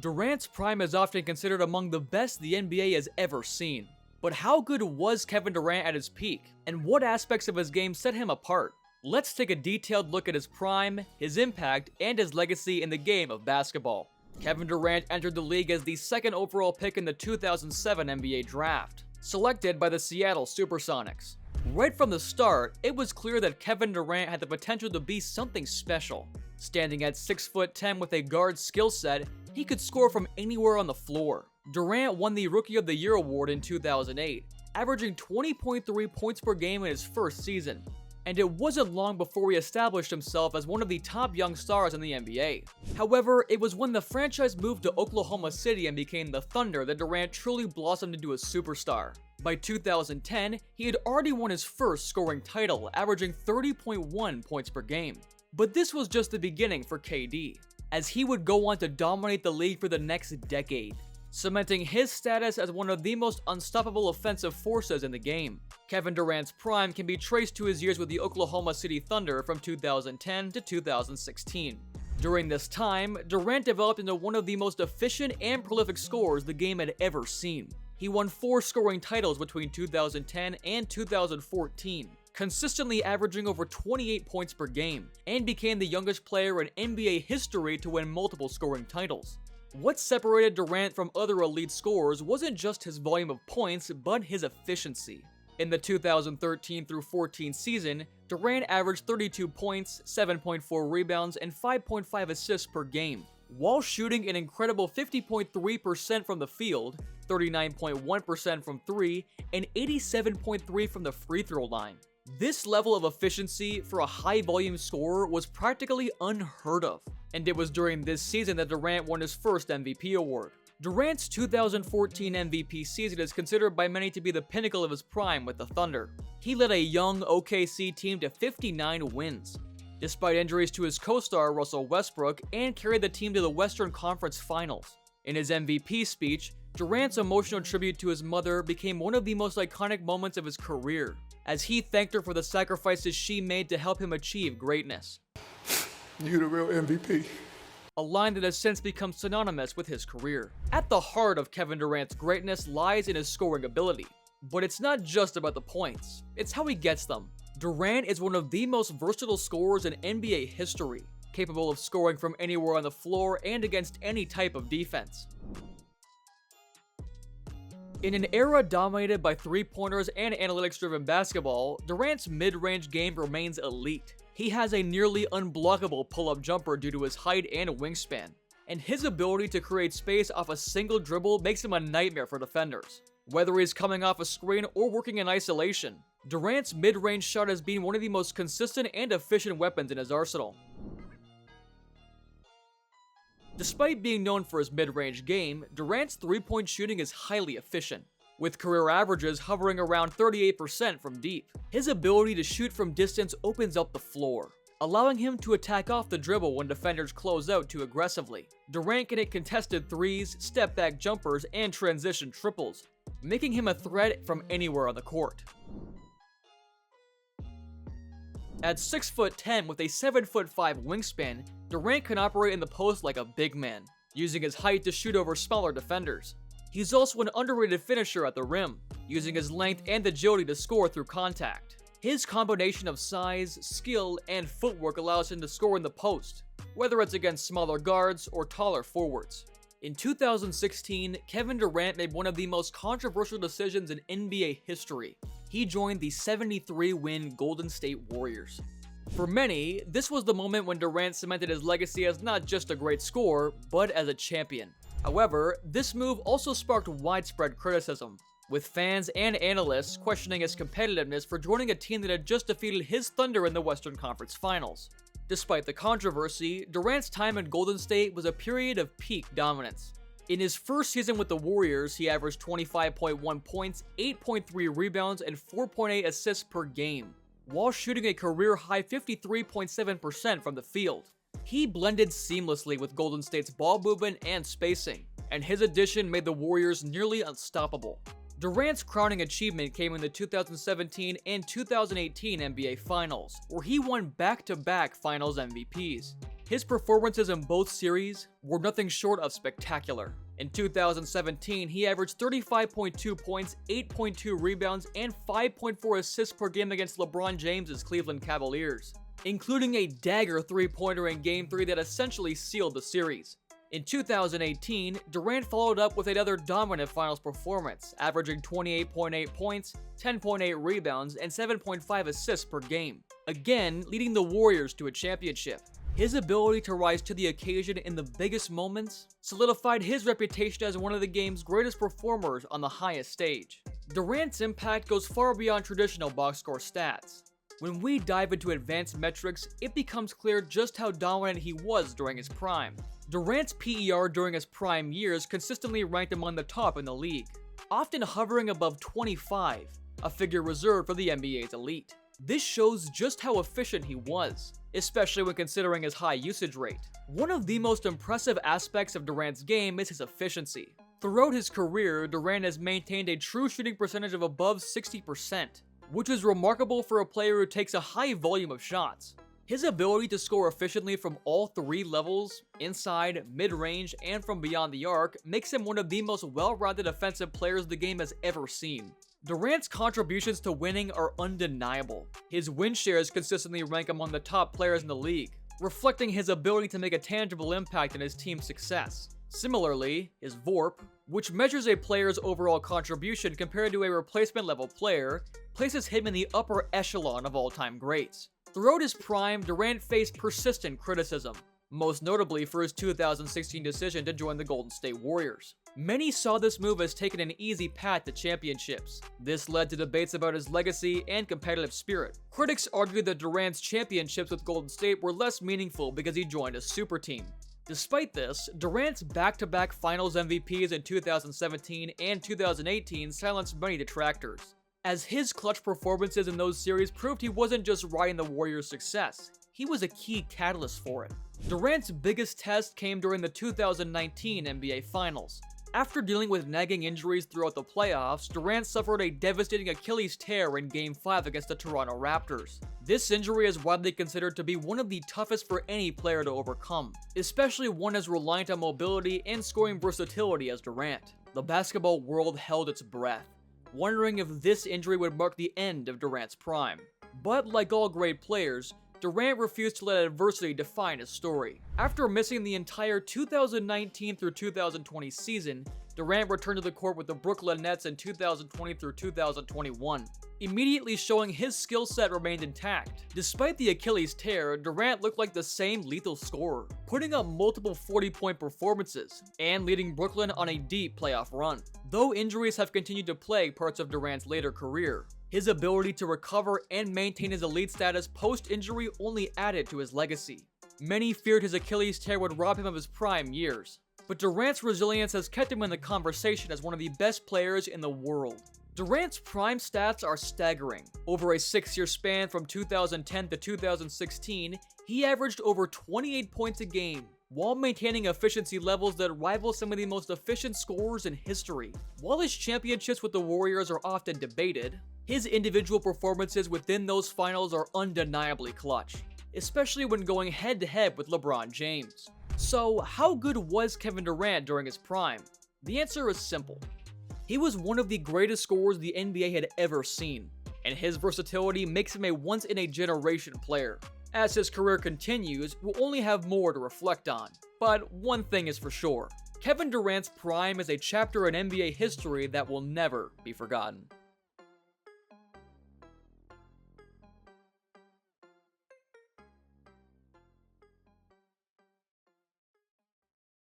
Durant's prime is often considered among the best the NBA has ever seen. But how good was Kevin Durant at his peak, and what aspects of his game set him apart? Let's take a detailed look at his prime, his impact, and his legacy in the game of basketball. Kevin Durant entered the league as the second overall pick in the 2007 NBA draft, selected by the Seattle Supersonics. Right from the start, it was clear that Kevin Durant had the potential to be something special. Standing at 6'10" with a guard skill set, he could score from anywhere on the floor. Durant won the Rookie of the Year award in 2008, averaging 20.3 points per game in his first season. And it wasn't long before he established himself as one of the top young stars in the NBA. However, it was when the franchise moved to Oklahoma City and became the Thunder that Durant truly blossomed into a superstar. By 2010, he had already won his first scoring title, averaging 30.1 points per game. But this was just the beginning for KD, as he would go on to dominate the league for the next decade, cementing his status as one of the most unstoppable offensive forces in the game. Kevin Durant's prime can be traced to his years with the Oklahoma City Thunder from 2010 to 2016. During this time, Durant developed into one of the most efficient and prolific scorers the game had ever seen. He won 4 scoring titles between 2010 and 2014, consistently averaging over 28 points per game, and became the youngest player in NBA history to win multiple scoring titles. What separated Durant from other elite scorers wasn't just his volume of points, but his efficiency. In the 2013 through 14 season, Durant averaged 32 points, 7.4 rebounds, and 5.5 assists per game, while shooting an incredible 50.3% from the field, 39.1% from 3, and 87.3% from the free throw line. This level of efficiency for a high-volume scorer was practically unheard of, and it was during this season that Durant won his first MVP award. Durant's 2014 MVP season is considered by many to be the pinnacle of his prime with the Thunder. He led a young OKC team to 59 wins, despite injuries to his co-star Russell Westbrook, and carried the team to the Western Conference Finals. In his MVP speech, Durant's emotional tribute to his mother became one of the most iconic moments of his career, as he thanked her for the sacrifices she made to help him achieve greatness. You the real MVP. A line that has since become synonymous with his career. At the heart of Kevin Durant's greatness lies in his scoring ability. But it's not just about the points, it's how he gets them. Durant is one of the most versatile scorers in NBA history, capable of scoring from anywhere on the floor and against any type of defense. In an era dominated by three-pointers and analytics-driven basketball, Durant's mid-range game remains elite. He has a nearly unblockable pull-up jumper due to his height and wingspan, and his ability to create space off a single dribble makes him a nightmare for defenders. Whether he's coming off a screen or working in isolation, Durant's mid-range shot has been one of the most consistent and efficient weapons in his arsenal. Despite being known for his mid-range game, Durant's three-point shooting is highly efficient, with career averages hovering around 38% from deep. His ability to shoot from distance opens up the floor, allowing him to attack off the dribble when defenders close out too aggressively. Durant can hit contested threes, step-back jumpers, and transition triples, making him a threat from anywhere on the court. At 6'10" with a 7'5" wingspan, Durant can operate in the post like a big man, using his height to shoot over smaller defenders. He's also an underrated finisher at the rim, using his length and agility to score through contact. His combination of size, skill, and footwork allows him to score in the post, whether it's against smaller guards or taller forwards. In 2016, Kevin Durant made one of the most controversial decisions in NBA history. He joined the 73-win Golden State Warriors. For many, this was the moment when Durant cemented his legacy as not just a great scorer, but as a champion. However, this move also sparked widespread criticism, with fans and analysts questioning his competitiveness for joining a team that had just defeated his Thunder in the Western Conference Finals. Despite the controversy, Durant's time in Golden State was a period of peak dominance. In his first season with the Warriors, he averaged 25.1 points, 8.3 rebounds, and 4.8 assists per game, while shooting a career-high 53.7% from the field. He blended seamlessly with Golden State's ball movement and spacing, and his addition made the Warriors nearly unstoppable. Durant's crowning achievement came in the 2017 and 2018 NBA Finals, where he won back-to-back Finals MVPs. His performances in both series were nothing short of spectacular. In 2017, he averaged 35.2 points, 8.2 rebounds, and 5.4 assists per game against LeBron James' Cleveland Cavaliers, including a dagger three-pointer in Game 3 that essentially sealed the series. In 2018, Durant followed up with another dominant finals performance, averaging 28.8 points, 10.8 rebounds, and 7.5 assists per game, again leading the Warriors to a championship. His ability to rise to the occasion in the biggest moments solidified his reputation as one of the game's greatest performers on the highest stage. Durant's impact goes far beyond traditional box score stats. When we dive into advanced metrics, it becomes clear just how dominant he was during his prime. Durant's PER during his prime years consistently ranked among the top in the league, often hovering above 25, a figure reserved for the NBA's elite. This shows just how efficient he was, especially when considering his high usage rate. One of the most impressive aspects of Durant's game is his efficiency. Throughout his career, Durant has maintained a true shooting percentage of above 60%, which is remarkable for a player who takes a high volume of shots. His ability to score efficiently from all three levels, inside, mid-range, and from beyond the arc, makes him one of the most well-rounded offensive players the game has ever seen. Durant's contributions to winning are undeniable. His win shares consistently rank among the top players in the league, reflecting his ability to make a tangible impact in his team's success. Similarly, his VORP, which measures a player's overall contribution compared to a replacement-level player, places him in the upper echelon of all-time greats. Throughout his prime, Durant faced persistent criticism, most notably for his 2016 decision to join the Golden State Warriors. Many saw this move as taking an easy path to championships. This led to debates about his legacy and competitive spirit. Critics argued that Durant's championships with Golden State were less meaningful because he joined a super team. Despite this, Durant's back-to-back Finals MVPs in 2017 and 2018 silenced many detractors, as his clutch performances in those series proved he wasn't just riding the Warriors' success, he was a key catalyst for it. Durant's biggest test came during the 2019 NBA Finals. After dealing with nagging injuries throughout the playoffs, Durant suffered a devastating Achilles tear in Game 5 against the Toronto Raptors. This injury is widely considered to be one of the toughest for any player to overcome, especially one as reliant on mobility and scoring versatility as Durant. The basketball world held its breath, wondering if this injury would mark the end of Durant's prime. But like all great players, Durant refused to let adversity define his story. After missing the entire 2019 through 2020 season, Durant returned to the court with the Brooklyn Nets in 2020 through 2021, immediately showing his skill set remained intact. Despite the Achilles tear, Durant looked like the same lethal scorer, putting up multiple 40-point performances and leading Brooklyn on a deep playoff run. Though injuries have continued to plague parts of Durant's later career, his ability to recover and maintain his elite status post-injury only added to his legacy. Many feared his Achilles tear would rob him of his prime years, but Durant's resilience has kept him in the conversation as one of the best players in the world. Durant's prime stats are staggering. Over a 6-year span from 2010 to 2016, he averaged over 28 points a game, while maintaining efficiency levels that rival some of the most efficient scorers in history. While his championships with the Warriors are often debated, his individual performances within those finals are undeniably clutch, especially when going head-to-head with LeBron James. So, how good was Kevin Durant during his prime? The answer is simple. He was one of the greatest scorers the NBA had ever seen, and his versatility makes him a once-in-a-generation player. As his career continues, we'll only have more to reflect on. But one thing is for sure, Kevin Durant's prime is a chapter in NBA history that will never be forgotten.